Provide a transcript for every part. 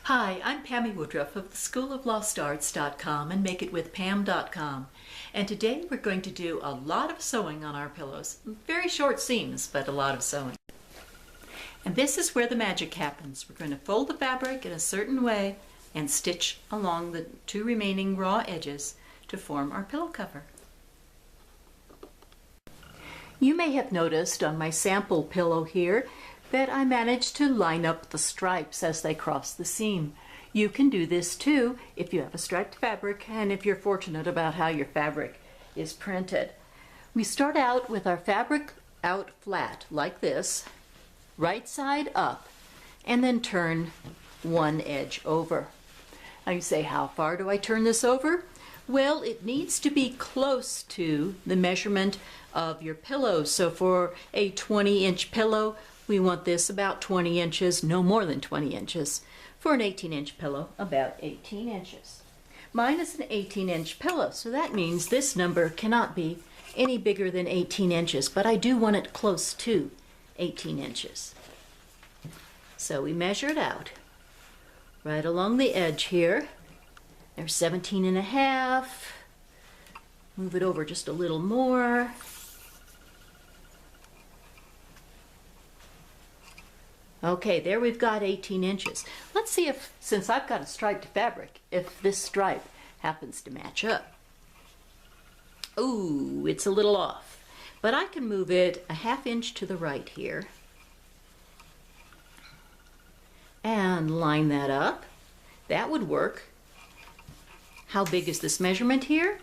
Hi, I'm Pami Woodruff of the schooloflostarts.com and makeitwithpam.com. And today we're going to do a lot of sewing on our pillows. Very short seams, but a lot of sewing. And this is where the magic happens. We're going to fold the fabric in a certain way and stitch along the two remaining raw edges to form our pillow cover. You may have noticed on my sample pillow here that I managed to line up the stripes as they cross the seam. You can do this too if you have a striped fabric and if you're fortunate about how your fabric is printed. We start out with our fabric out flat like this, right side up, and then turn one edge over. Now you say, how far do I turn this over? Well, it needs to be close to the measurement of your pillow. So for a 20-inch pillow, we want this about 20 inches, no more than 20 inches. For an 18-inch pillow, about 18 inches. Mine is an 18-inch pillow, so that means this number cannot be any bigger than 18 inches, but I do want it close to 18 inches. So we measure it out right along the edge here. There's 17 and a half. Move it over just a little more. Okay, there we've got 18 inches. Let's see if, since I've got a striped fabric, if this stripe happens to match up. Ooh, it's a little off. But I can move it a ½ inch to the right here. And line that up. That would work. How big is this measurement here?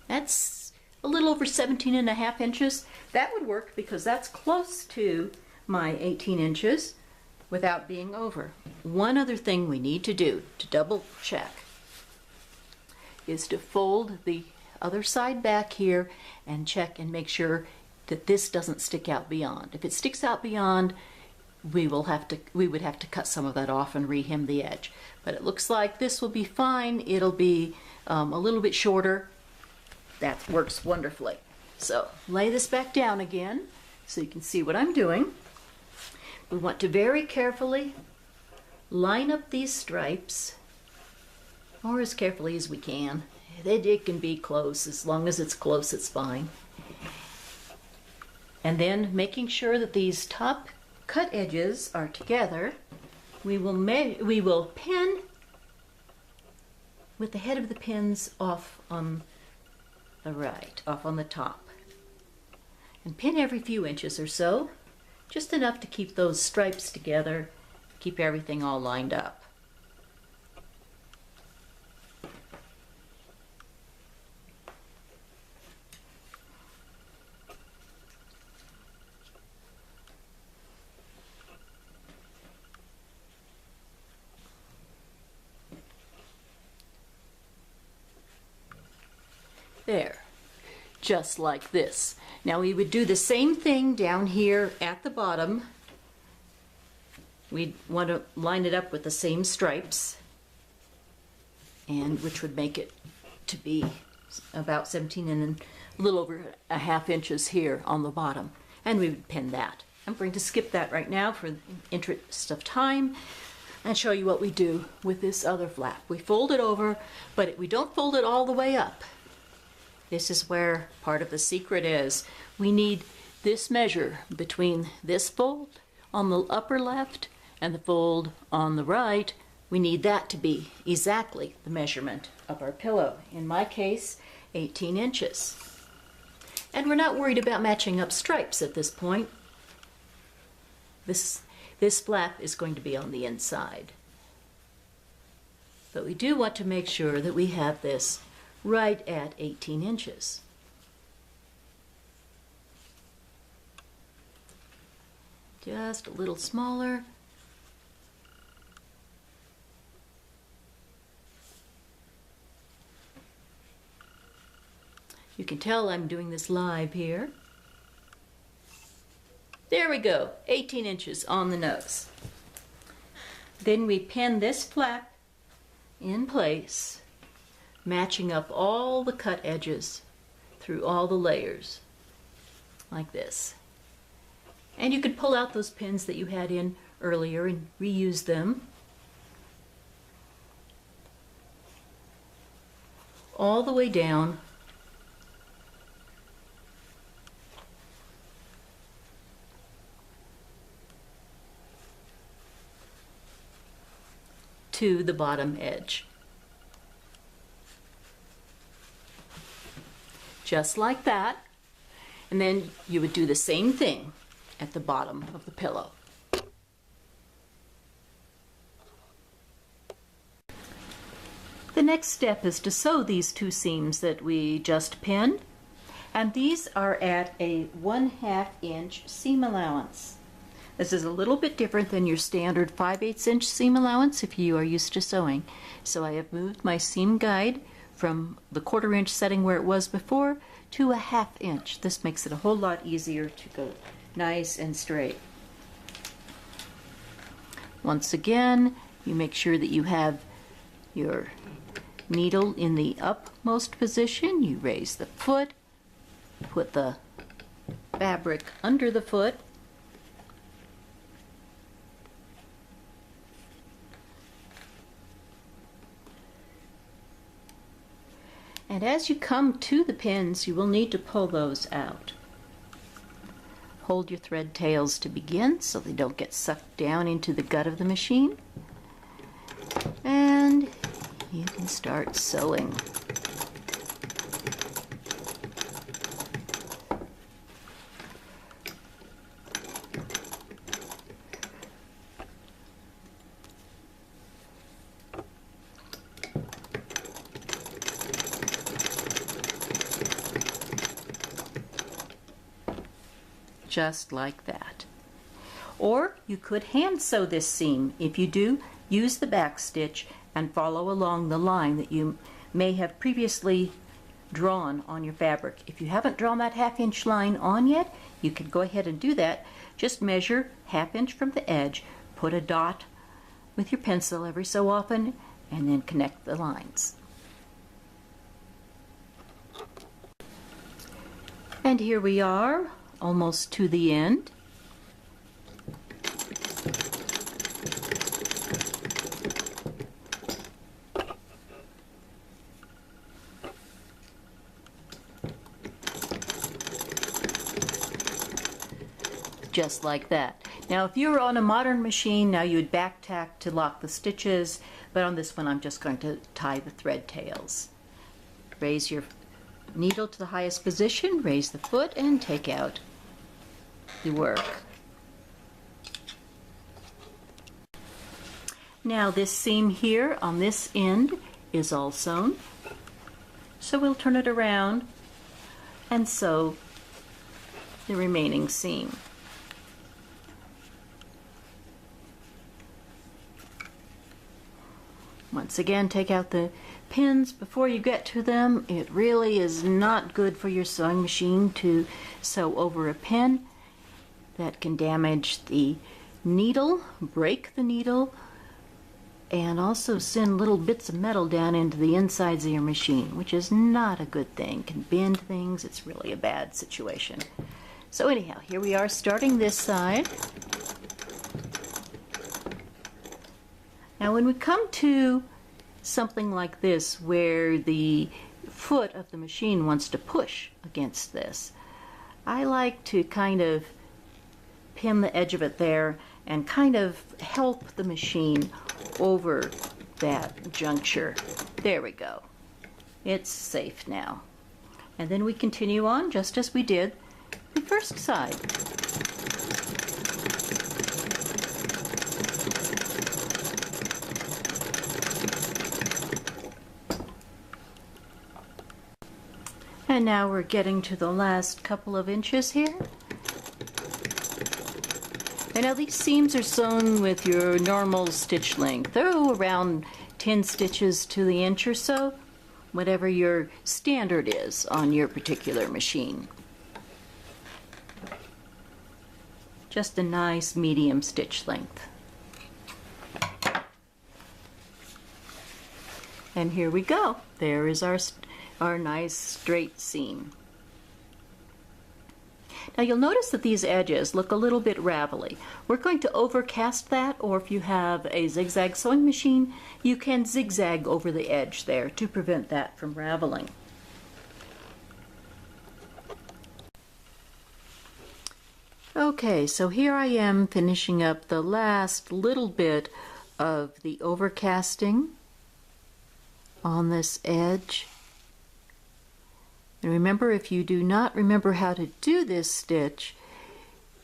That's a little over 17 and a half inches. That would work because that's close to my 18 inches without being over. One other thing we need to do to double check is to fold the other side back here and check and make sure that this doesn't stick out beyond. If it sticks out beyond, we would have to cut some of that off and rehem the edge. But it looks like this will be fine. It'll be a little bit shorter. That works wonderfully. So lay this back down again so you can see what I'm doing. We want to very carefully line up these stripes, or as carefully as we can. It can be close. As long as it's close, it's fine. And then making sure that these top cut edges are together, we will pin with the head of the pins off on the right, off on the top. And pin every few inches or so, just enough to keep those stripes together, keep everything all lined up. There, just like this. Now we would do the same thing down here at the bottom. We'd want to line it up with the same stripes, and which would make it to be about 17 and a little over a ½ inches here on the bottom. And we would pin that. I'm going to skip that right now for the interest of time and show you what we do with this other flap. We fold it over, but we don't fold it all the way up. This is where part of the secret is. We need this measure between this fold on the upper left and the fold on the right. We need that to be exactly the measurement of our pillow. In my case, 18 inches. And we're not worried about matching up stripes at this point. This flap is going to be on the inside. But we do want to make sure that we have this right at 18 inches. Just a little smaller. You can tell I'm doing this live here. There we go, 18 inches on the nose. Then we pin this flap in place, matching up all the cut edges through all the layers, like this. And you could pull out those pins that you had in earlier and reuse them. all the way down to the bottom edge. Just like that. And then you would do the same thing at the bottom of the pillow. The next step is to sew these two seams that we just pinned, and these are at a 1/2 inch seam allowance. This is a little bit different than your standard 5/8 inch seam allowance if you are used to sewing. So I have moved my seam guide from the 1/4 inch setting where it was before to a 1/2 inch. This makes it a whole lot easier to go nice and straight. Once again, you make sure that you have your needle in the upmost position. You raise the foot, put the fabric under the foot, and as you come to the pins, you will need to pull those out. Hold your thread tails to begin so they don't get sucked down into the gut of the machine. And you can start sewing. Just like that. Or you could hand sew this seam. If you do, use the back stitch and follow along the line that you may have previously drawn on your fabric. If you haven't drawn that 1/2 inch line on yet, you can go ahead and do that. Just measure 1/2 inch from the edge, put a dot with your pencil every so often, and then connect the lines. And here we are, almost to the end. Just like that. Now if you were on a modern machine, now you would back tack to lock the stitches, but on this one I'm just going to tie the thread tails. Raise your needle to the highest position, raise the foot, and take out the work. Now this seam here on this end is all sewn, so we'll turn it around and sew the remaining seam. Once again, take out the pins before you get to them. It really is not good for your sewing machine to sew over a pin. That can damage the needle, break the needle, and also send little bits of metal down into the insides of your machine, which is not a good thing. It can bend things. It's really a bad situation. So anyhow, here we are starting this side. Now when we come to something like this where the foot of the machine wants to push against this, I like to kind of pin the edge of it there and kind of help the machine over that juncture. There we go. It's safe now. And then we continue on just as we did the first side. And now we're getting to the last couple of inches here. And now these seams are sewn with your normal stitch length. They're around 10 stitches to the inch or so, whatever your standard is on your particular machine. Just a nice medium stitch length. And here we go. There is our nice straight seam. Now you'll notice that these edges look a little bit ravelly. We're going to overcast that, or if you have a zigzag sewing machine, you can zigzag over the edge there to prevent that from raveling. Okay, so here I am finishing up the last little bit of the overcasting on this edge. And remember, if you do not remember how to do this stitch,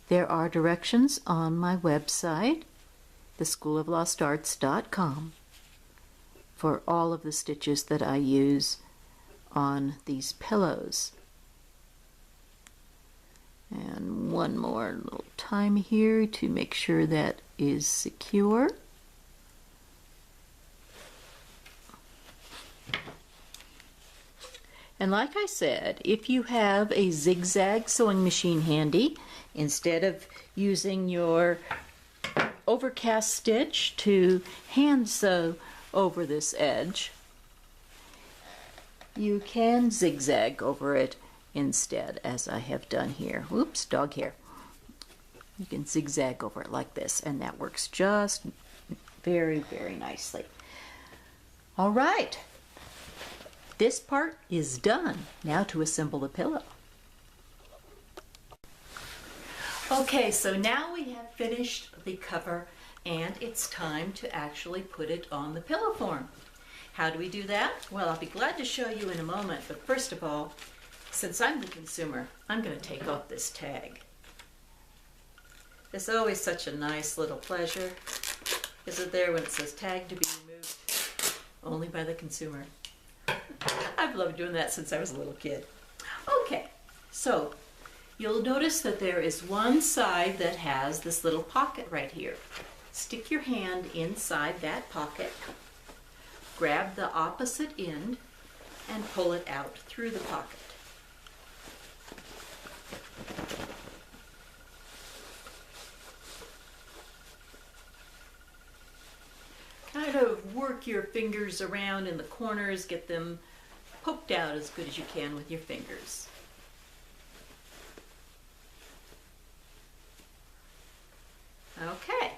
there are directions on my website, theschooloflostarts.com, for all of the stitches that I use on these pillows. And one more little time here to make sure that is secure. And like I said, if you have a zigzag sewing machine handy, instead of using your overcast stitch to hand sew over this edge, you can zigzag over it instead, as I have done here. Oops, dog hair. You can zigzag over it like this, and that works just very, very nicely. All right, this part is done. Now to assemble the pillow. Okay, so now we have finished the cover, and it's time to actually put it on the pillow form. How do we do that? Well, I'll be glad to show you in a moment, but first of all, since I'm the consumer, I'm going to take off this tag. It's always such a nice little pleasure. Is it there when it says tag to be removed only by the consumer? I've loved doing that since I was a little kid. Okay, so you'll notice that there is one side that has this little pocket right here. Stick your hand inside that pocket, grab the opposite end, and pull it out through the pocket. Kind of work your fingers around in the corners, get them poked out as good as you can with your fingers. Okay,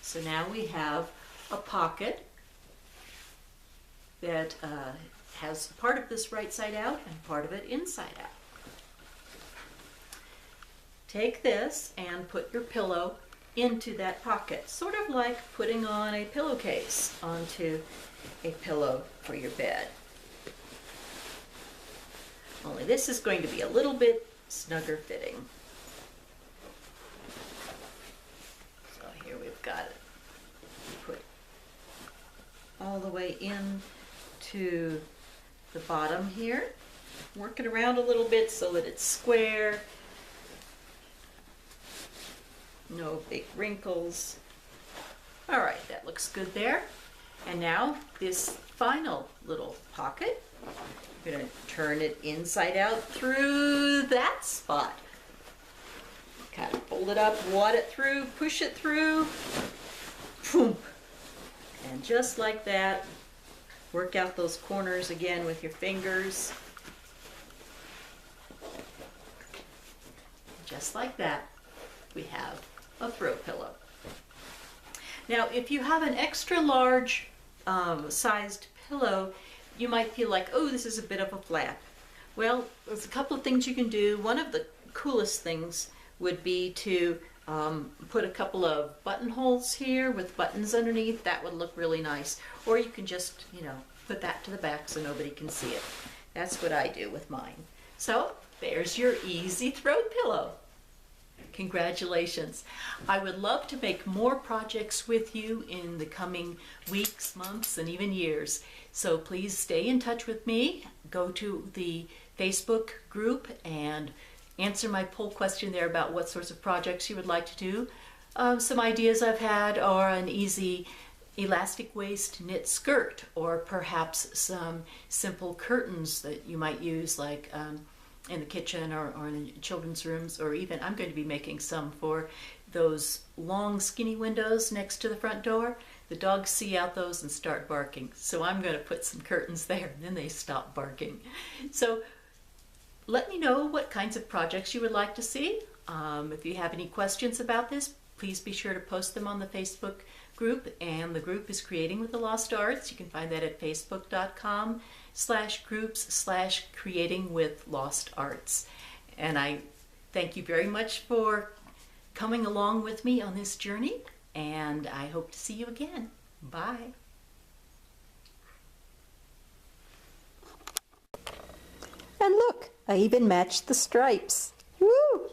so now we have a pocket that has part of this right side out and part of it inside out. Take this and put your pillow into that pocket, sort of like putting on a pillowcase onto a pillow for your bed. Only this is going to be a little bit snugger fitting. So here we've got it put all the way in to the bottom here. Work it around a little bit so that it's square. No big wrinkles. All right, that looks good there. And now this final little pocket, you're going to turn it inside out through that spot. Kind of fold it up, wad it through, push it through, boom. And just like that, work out those corners again with your fingers. Just like that, we have a throw pillow. Now, if you have an extra large sized pillow, you might feel like, oh, this is a bit of a flap. Well, there's a couple of things you can do. One of the coolest things would be to put a couple of buttonholes here with buttons underneath. That would look really nice. Or you can just, put that to the back so nobody can see it. That's what I do with mine. So there's your easy throw pillow. Congratulations. I would love to make more projects with you in the coming weeks, months, and even years. So please stay in touch with me. Go to the Facebook group and answer my poll question there about what sorts of projects you would like to do. Some ideas I've had are an easy elastic waist knit skirt, or perhaps some simple curtains that you might use like in the kitchen or in the children's rooms, or even I'm going to be making some for those long skinny windows next to the front door. The dogs see out those and start barking. So I'm going to put some curtains there and then they stop barking. So let me know what kinds of projects you would like to see. If you have any questions about this, please be sure to post them on the Facebook group, and the group is Creating with the Lost Arts. You can find that at facebook.com/groups/creating with lost arts. And I thank you very much for coming along with me on this journey, and I hope to see you again. Bye. And look, I even matched the stripes. Woo!